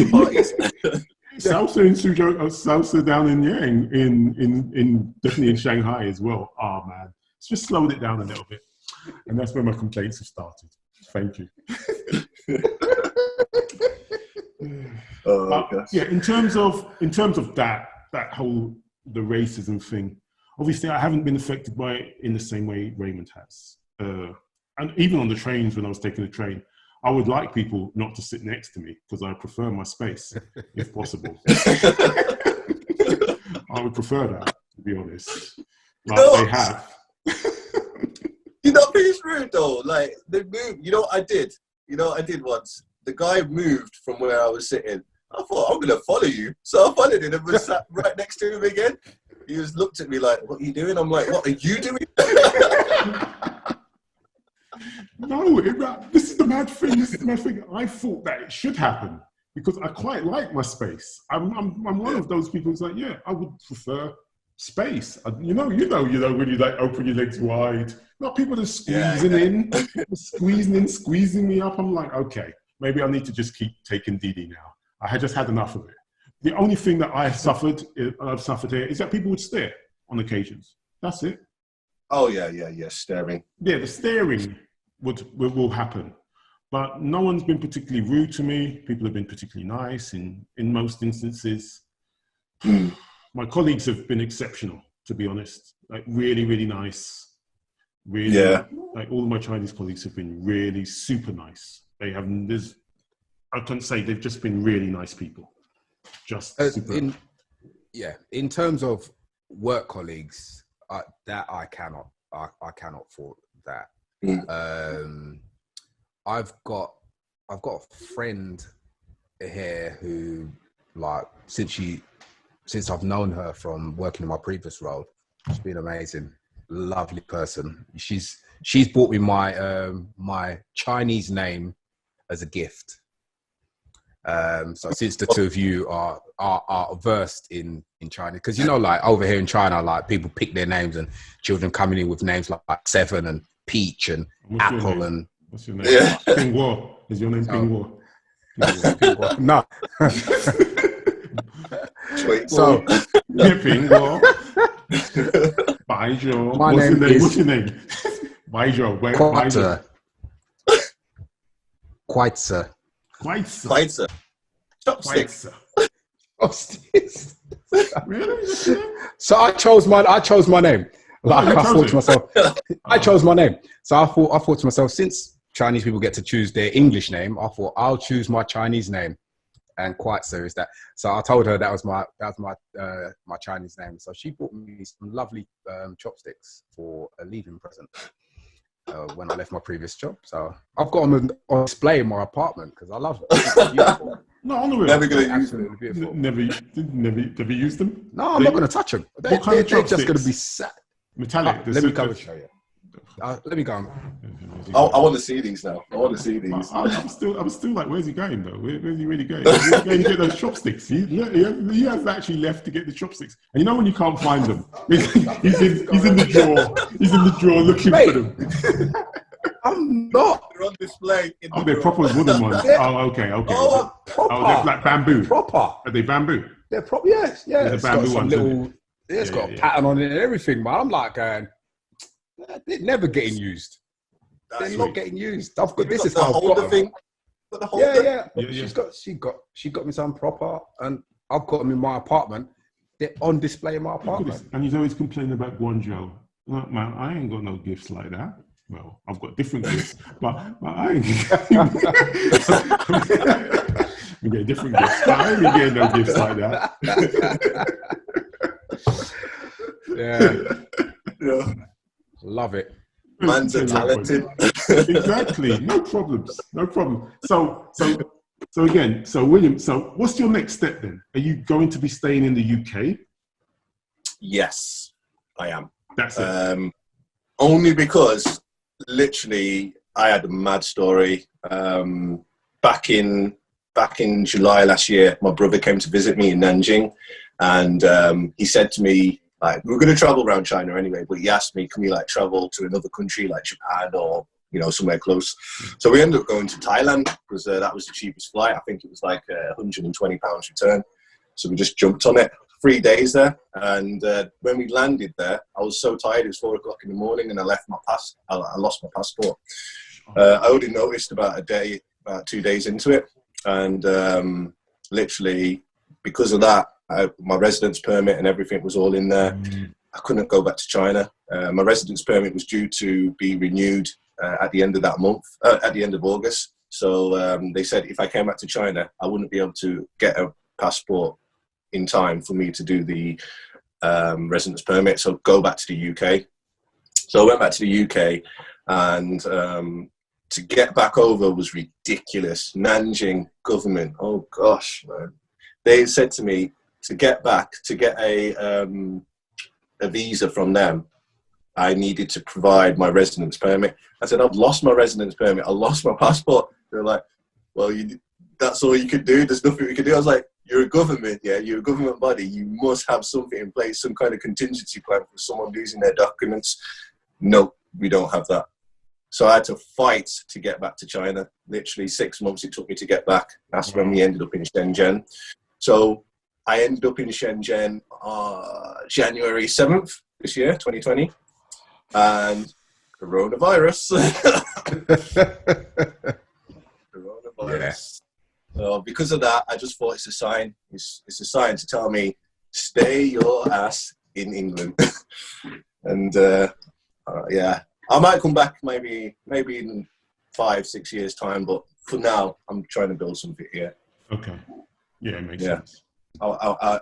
parties. Salsa in Suzhou, salsa down in definitely in Shanghai as well. Oh man, it's just slowed it down a little bit. And that's where my complaints have started. Thank you. Yeah, in terms of that whole the racism thing, obviously I haven't been affected by it in the same way Raymond has. And even on the trains, when I was taking the train, I would like people not to sit next to me because I prefer my space, if possible. I would prefer that, to be honest. Like they have. You know, it's rude though. Like they moved. You know what I did? Once. The guy moved from where I was sitting. I thought, I'm gonna follow you. So I followed him and was sat right next to him again. He just looked at me like, what are you doing? I'm like, what are you doing? No, this is the mad thing. I thought that it should happen because I quite like my space. I'm one of those people who's like, yeah, I would prefer space. You know, when you like open your legs wide. Not people just squeezing me up. I'm like, okay, maybe I need to just keep taking DD now. I had just had enough of it. The only thing that I've suffered here is that people would stare on occasions. That's it. Oh yeah, staring. Yeah, the staring will happen. But no one's been particularly rude to me. People have been particularly nice in most instances. My colleagues have been exceptional, to be honest. Like really, really nice. Really, like all of my Chinese colleagues have been really super nice. I couldn't say they've just been really nice people. Just super. In terms of work colleagues, that I cannot fault that. I've got a friend here who, like, since I've known her from working in my previous role, she's been amazing. Lovely person. She's bought me my Chinese name as a gift. So since the two of you are versed in China, because like over here in China, like people pick their names and children coming in with names like Seven and Peach and Apple and. What's your name? Yeah. Ping Guo. Is your name Ping Guo? No. So Ping Guo. Baijiu. What's your name? Baijiu. Quaitzer. Chopsticks. Really? So I chose my name. Like I thought to myself, I chose my name. So I thought to myself, since Chinese people get to choose their English name, I thought I'll choose my Chinese name. And Quaitzer is that. So I told her that was my Chinese name. So she bought me some lovely chopsticks for a leaving present when I left my previous job. So I've got them on display in my apartment because I love them. No, on the real. Never going to use them. Beautiful. Never used them? No, I'm not going to touch them. They're just going to be sat. Metallic. Let me go and show you. Let me go. I want to see these now. I'm still like, where's he going though? Where's he really going? He's going to get those chopsticks. He has actually left to get the chopsticks. And you know when you can't find them, he's in the drawer. He's in the drawer looking for them. I'm not. They're on display. They're proper wooden ones. Okay. Proper. They're like bamboo. Proper. Are they bamboo? They're proper. Yes. The bamboo ones. It's got a pattern on it and everything, man. I'm like, they're never getting used. They're not getting used. I've got this is how I've got them. Thing. Yeah. She got me something proper, and I've got them in my apartment. They're on display in my apartment. And he's always complaining about Guangzhou. Look, man, I ain't got no gifts like that. Well, I've got different gifts, but I ain't. We get different gifts, but I ain't getting no gifts like that. Yeah. Love it. Man's are talented. Exactly. No problems. No problem. So again, William, so what's your next step then? Are you going to be staying in the UK? Yes, I am. That's it. Only because literally I had a mad story. Back in July last year, my brother came to visit me in Nanjing, and he said to me, like, we're going to travel around China anyway, but he asked me, can we like travel to another country like Japan or, you know, somewhere close? So we ended up going to Thailand because that was the cheapest flight. I think it was like £120 return. So we just jumped on it. 3 days there. And when we landed there, I was so tired. It was 4 o'clock in the morning and I lost my passport. I only noticed about 2 days into it. And literally because of that, my residence permit and everything was all in there. I couldn't go back to China. My residence permit was due to be renewed at the end of that month, at the end of August. So they said if I came back to China, I wouldn't be able to get a passport in time for me to do the residence permit. So go back to the UK. So I went back to the UK, and to get back over was ridiculous. Nanjing government, oh gosh, man. They said to me, to get back, to get a visa from them, I needed to provide my residence permit. I said, I've lost my residence permit. I lost my passport. They're like, well, that's all you could do. There's nothing we could do. I was like, you're a government, yeah? You're a government body. You must have something in place, some kind of contingency plan for someone losing their documents. No, we don't have that. So I had to fight to get back to China. Literally 6 months it took me to get back. That's when we ended up in Shenzhen. So I ended up in Shenzhen January 7th this year, 2020. And coronavirus. Coronavirus. So because of that, I just thought it's a sign. It's a sign to tell me, stay your ass in England. And yeah, I might come back maybe in 5-6 years time, but for now, I'm trying to build something here. Okay. Yeah, it makes sense. I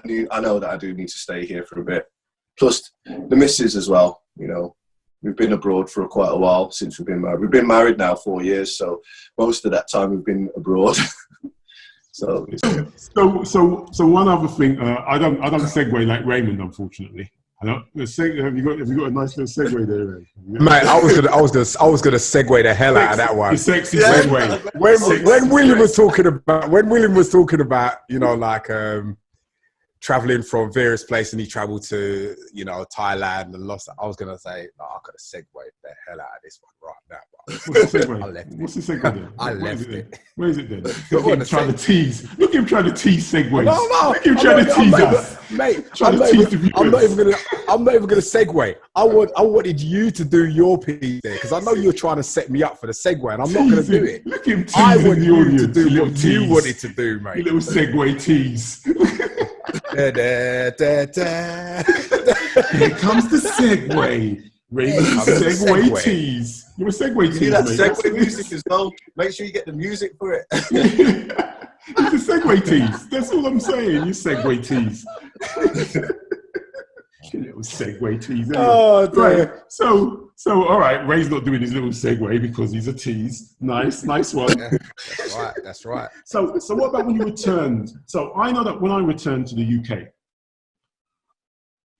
know that I do need to stay here for a bit. Plus the missus as well, you know. We've been abroad for quite a while since we've been married. We've been married now 4 years, so most of that time we've been abroad. So one other thing, I don't segue like Raymond, unfortunately. I don't. Have you got a nice little segue there, Ray? Mate, I was gonna segue the hell out of that one. The sexy segue. When William was talking about, you know, like traveling from various places, and he traveled to, you know, Thailand and lost. I was gonna say, no, I could have segued the hell out of this one right now. What's the segue? I left it. What's the segue then? I left it. Where is it then? Look at him trying to tease. Look at him trying to tease segues. No. Look at him trying to tease us. Mate, I'm not even gonna segue. I wanted you to do your piece there because I know you're trying to set me up for the segue, and I'm not gonna do it. Look at him teasing I want the you audience. to do what you wanted to do, mate. You little segue tease. Da, da, da, da. Here comes the segue. Raymond's segue tease. You're a segue tease, You need that mate. segue music as well. Make sure you get the music for it. It's a segue tease. That's all I'm saying. You segue tease. You little segue tease. Anyway. Oh, dear. Right. So all right. Ray's not doing his little segue because he's a tease. Nice one. That's right. So what about when you returned? So I know that when I returned to the UK,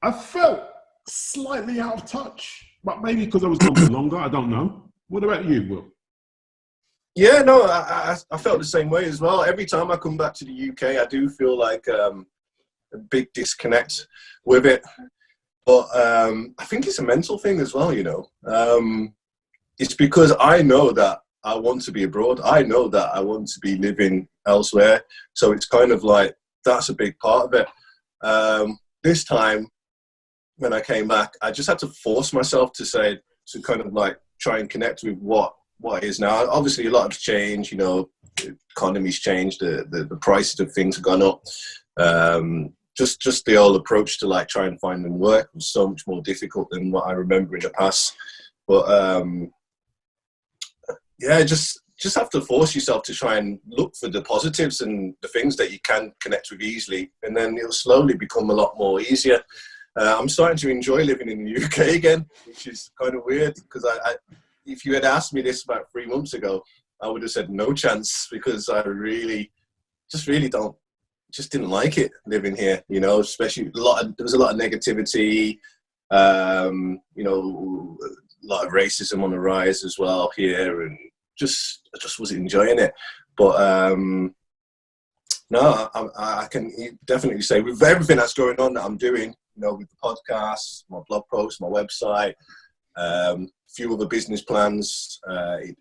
I felt slightly out of touch, but maybe because I was gone for longer. I don't know. What about you, Will? Yeah, no, I felt the same way as well. Every time I come back to the UK, I do feel like a big disconnect with it. But I think it's a mental thing as well, you know. It's because I know that I want to be abroad. I know that I want to be living elsewhere. So it's kind of like, that's a big part of it. this time when I came back, I just had to force myself to kind of like try and connect with what it is now. Obviously, a lot has changed. The economy's changed. The prices of things have gone up. Just the old approach to like try and find them work was so much more difficult than what I remember in the past. But just have to force yourself to try and look for the positives and the things that you can connect with easily, and then it'll slowly become a lot more easier. I'm starting to enjoy living in the UK again, which is kind of weird because if you had asked me this about 3 months ago, I would have said no chance, because I just didn't like it living here, especially there was a lot of negativity, a lot of racism on the rise as well here, and I just wasn't enjoying it. But no, I can definitely say with everything that's going on that I'm doing, with the podcast, my blog posts, my website, few other business plans, I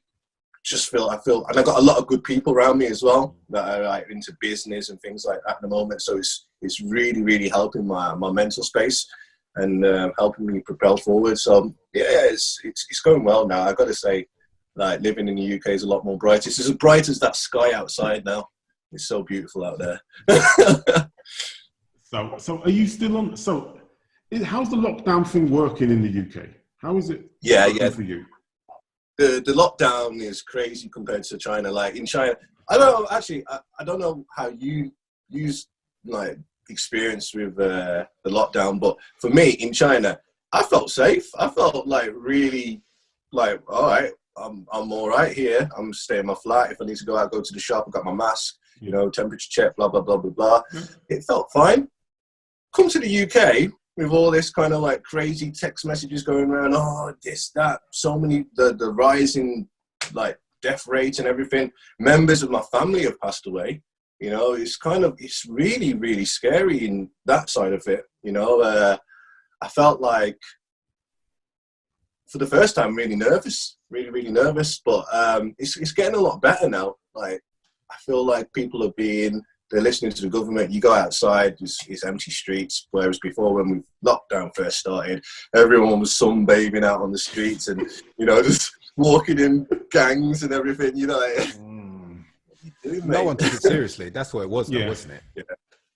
feel, and I've got a lot of good people around me as well that are like into business and things like that at the moment. So it's really, really helping my mental space and helping me propel forward. So yeah, it's going well now. I got to say, like, living in the UK is a lot more bright. It's as bright as that sky outside now. It's so beautiful out there. So are you still on? So how's the lockdown thing working in the UK? How is it working for you? The lockdown is crazy compared to China. Like in China, I don't know how you use like experience with the lockdown, but for me in China, I felt safe. I felt like really like, all right, I'm all right here. I'm staying in my flat. If I need to go out, go to the shop, I've got my mask, temperature check, blah, blah, blah, blah, blah. It felt fine. Come to the UK with all this kind of like crazy text messages going around, this, that, so many, the rising like death rate and everything. Members of my family have passed away. It's really, really scary in that side of it. I felt like for the first time really nervous, really, really nervous, but it's getting a lot better now. Like, I feel like people they're listening to the government. You go outside, it's empty streets, whereas before when lockdown first started, everyone was sunbathing out on the streets and, just walking in gangs and everything, No one took it seriously. That's what it was, though, wasn't it? Yeah.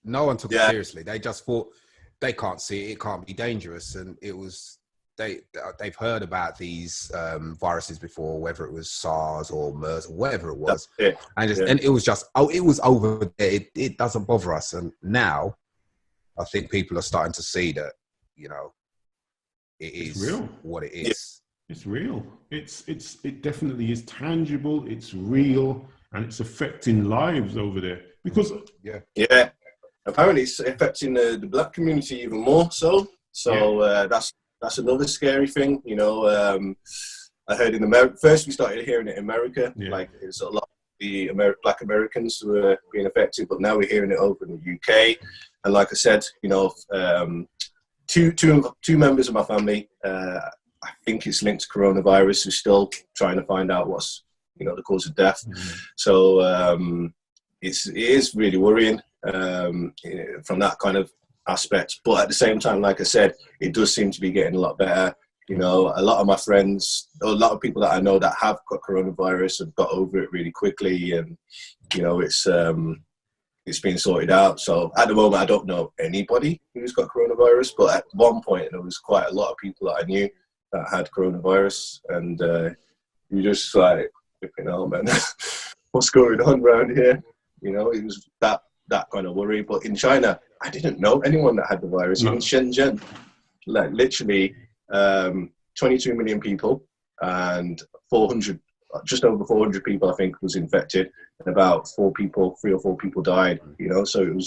No one took it seriously. They just thought they can't see it can't be dangerous. And it was, they've heard about these viruses before, whether it was SARS or MERS or whatever it was, and it was just it was over there. It doesn't bother us, and now I think people are starting to see that it's real. What it is. It's real. It definitely is tangible. It's real, and it's affecting lives over there because apparently it's affecting the black community even more so. So that's another scary thing, I heard in America. First, we started hearing it in America. Yeah. Like, it's a lot of the Black Americans who were being affected, but now we're hearing it over in the UK. And like I said, two members of my family, I think it's linked to coronavirus, who's still trying to find out what's, the cause of death. Mm-hmm. So it is really worrying from that kind of aspect, but at the same time, like I said, it does seem to be getting a lot better. A lot of my friends, a lot of people that I know that have got coronavirus have got over it really quickly, and it's been sorted out. So at the moment, I don't know anybody who's got coronavirus, but at one point there was quite a lot of people that I knew that had coronavirus, and you just like, man, what's going on around here? It was that kind of worry. But in China, I didn't know anyone that had the virus. In Shenzhen, like literally 22 million people, and just over 400 people, I think, was infected, and about 3 or 4 people died. So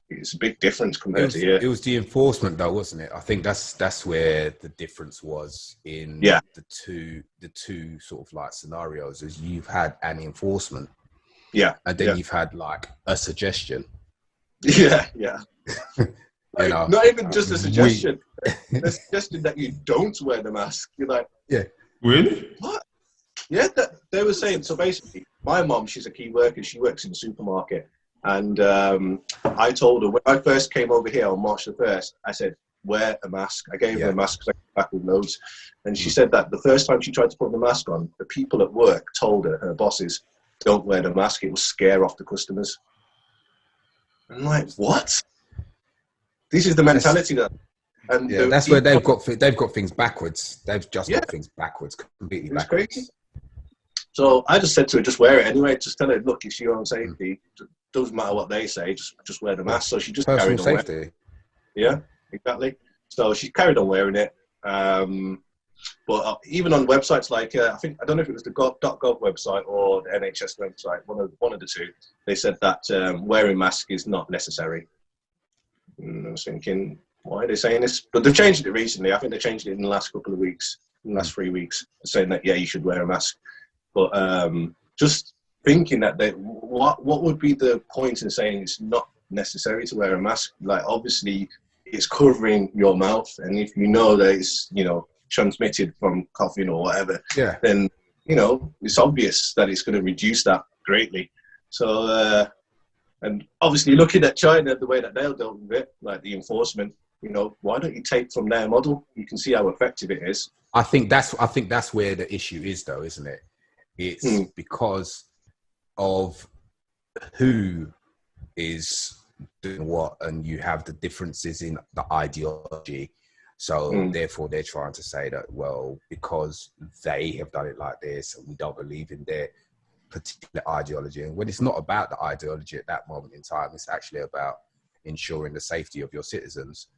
it's a big difference compared to here. It was the enforcement, though, wasn't it? I think that's where the difference was in the two sort of like scenarios. Is you've had an enforcement, and then you've had like a suggestion. Yeah. Not even just a suggestion. A suggestion that you don't wear the mask. You're like, really? What? Yeah, they were saying. So basically, my mom, she's a key worker. She works in a supermarket, And I told her when I first came over here on March the 1st, I said, wear a mask. I gave her a mask because I came back with loads. And she said that the first time she tried to put the mask on, the people at work told her bosses, don't wear the mask. It will scare off the customers. I'm like, what? This is the mentality that. And that's where they've got things backwards. They've just got things backwards, completely backwards. Crazy. So I just said to her, just wear it anyway. Just tell her, look, it's your own safety. Doesn't matter what they say. Just wear the mask. So she just personal carried on safety. Wearing. Yeah, exactly. So she carried on wearing it. But even on websites like I don't know if it was the .gov website or the NHS website, one of the two, they said that wearing mask is not necessary. And I was thinking, why are they saying this? But they've changed it recently. I think they changed it in the last couple of weeks, in the last 3 weeks, saying that you should wear a mask. But just thinking that what would be the point in saying it's not necessary to wear a mask? Like, obviously it's covering your mouth, and if you know that it's transmitted from coughing or whatever, then it's obvious that it's going to reduce that greatly. So and obviously looking at China, the way that they'll deal with it, like the enforcement, why don't you take from their model? You can see how effective it is. I think that's where the issue is, though, isn't it? It's because of who is doing what, and you have the differences in the ideology. So therefore they're trying to say that, well, because they have done it like this and we don't believe in their particular ideology. And when it's not about the ideology at that moment in time, it's actually about ensuring the safety of your citizens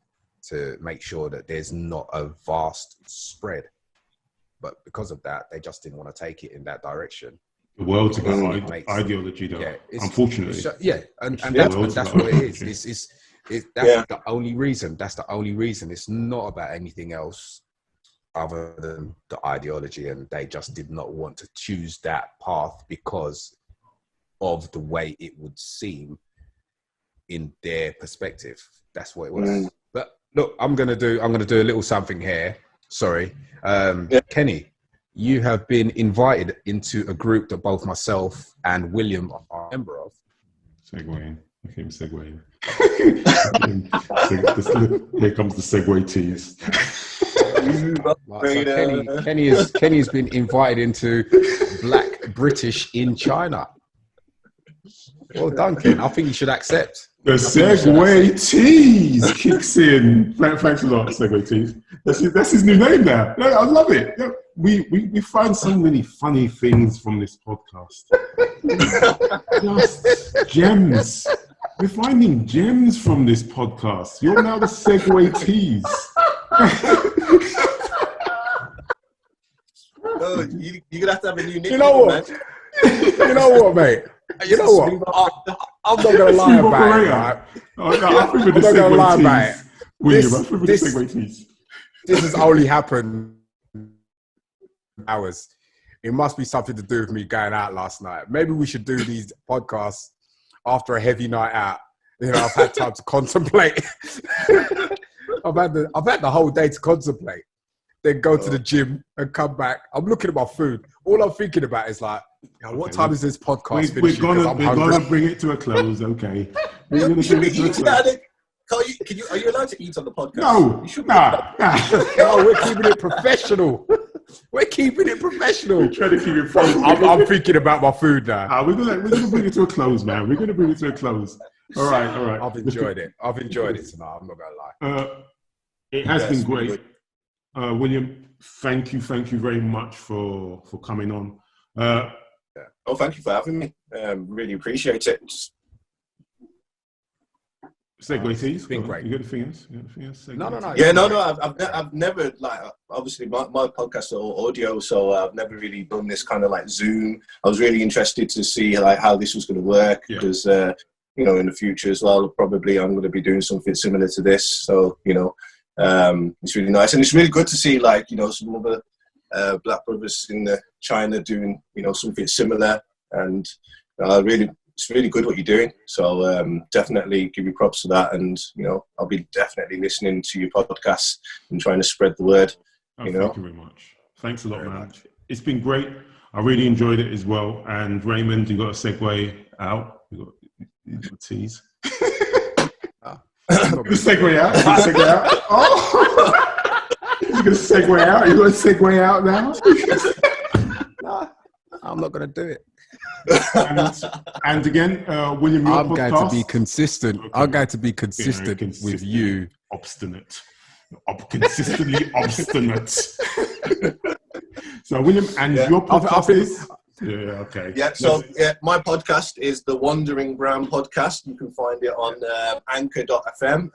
to make sure that there's not a vast spread. But because of that, they just didn't want to take it in that direction. The world's about ideology, though, unfortunately. And that's what it is. That's the only reason. That's the only reason. It's not about anything else other than the ideology, and they just did not want to choose that path because of the way it would seem in their perspective. That's what it was. But look, I'm gonna do a little something here. Sorry, Kenny, you have been invited into a group that both myself and William are a member of. Segueing. I came segueing. Here comes the segue tease. So Kenny has been invited into Black British in China. Well done, Ken. I think you should accept. The segue tease kicks in. Thanks a lot, segue tease. That's his new name now. I love it. We find so many funny things from this podcast. Just gems. We're finding gems from this podcast. You're now the segue tease. Oh, you're gonna have to have a new nickname. You know what? You know what, mate? You know what? I'm not gonna lie about it. Right? I'm not gonna lie about it. William, this has only happened hours. It must be something to do with me going out last night. Maybe we should do these podcasts after a heavy night out. I've had time to contemplate. I've had the whole day to contemplate. Then go to the gym and come back. I'm looking at my food. All I'm thinking about is like, what time is this podcast finishing? We're gonna bring it to a close, okay? We're gonna bring it to a close. Are you allowed to eat on the podcast? No, no, we're keeping it professional. We're keeping it professional. We're trying to keep it fun. I'm thinking about my food now. We're gonna bring it to a close, man. We're gonna bring it to a close. All right. I've enjoyed it tonight. I'm not gonna lie. It has been great. William, thank you very much for coming on. Thank you for having me. Really appreciate it. Segue tease. Been great. You got anything else? No. Yeah, no. I've never, like, obviously my podcasts are all audio, so I've never really done this kind of like Zoom. I was really interested to see like how this was going to work because in the future as well, probably I'm going to be doing something similar to this. So it's really nice, and it's really good to see like some other black brothers in China doing something similar, and it's really good what you're doing. So definitely give you props for that, and I'll be definitely listening to your podcast and trying to spread the word. Thank you very much. Thanks a lot, man. It's been great. I really enjoyed it as well. And Raymond, you got a segue out. Tease. I'm not You segue out. You segue out. Oh, you're gonna segue out. You gonna segue out now? No, I'm not going to do it. And again, William, your I'm podcast. going to be consistent. Okay. I'm going to be consistent with you. Obstinate. Consistently obstinate. So, William, and your podcast is. Yeah, okay. Yeah, so my podcast is the Wandering Brown podcast. You can find it on anchor.fm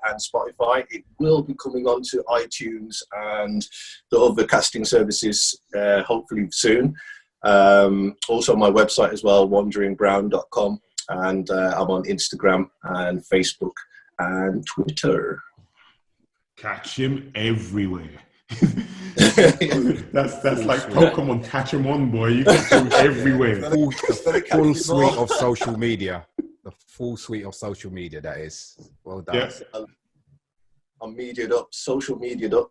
and Spotify. It will be coming onto iTunes and the other casting services hopefully soon. Also my website as well, wanderingbrown.com, and I'm on Instagram and Facebook and Twitter. Catch him everywhere. that's like Pokemon, catch him on, boy. You catch him everywhere. The full suite of social media. The full suite of social media, that is. Well done. Yeah. I'm mediaed up, social mediaed up.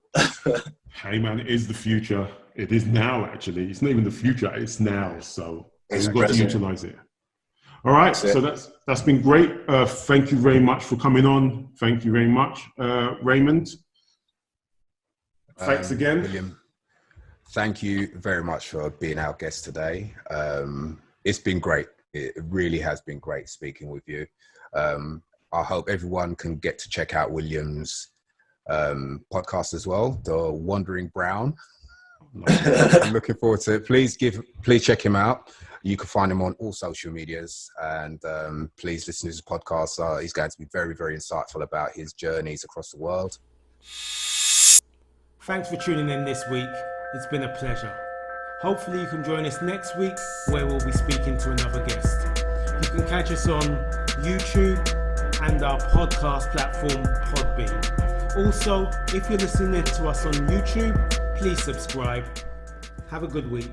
Hey man, it is the future. It is now, actually. It's not even the future, it's now. So we've got to utilize it. All right, so that's been great. Thank you very much for coming on. Thank you very much, Raymond. Thanks again. William, thank you very much for being our guest today. It's been great. It really has been great speaking with you. I hope everyone can get to check out William's podcast as well, The Wandering Brown. I'm looking forward to it. Please check him out. You can find him on all social medias, and please listen to his podcast. He's going to be very, very insightful about his journeys across the world. Thanks for tuning in this week. It's been a pleasure. Hopefully you can join us next week, where we'll be speaking to another guest. You can catch us on YouTube and our podcast platform, Podbean. Also, if you're listening to us on YouTube, please subscribe. Have a good week.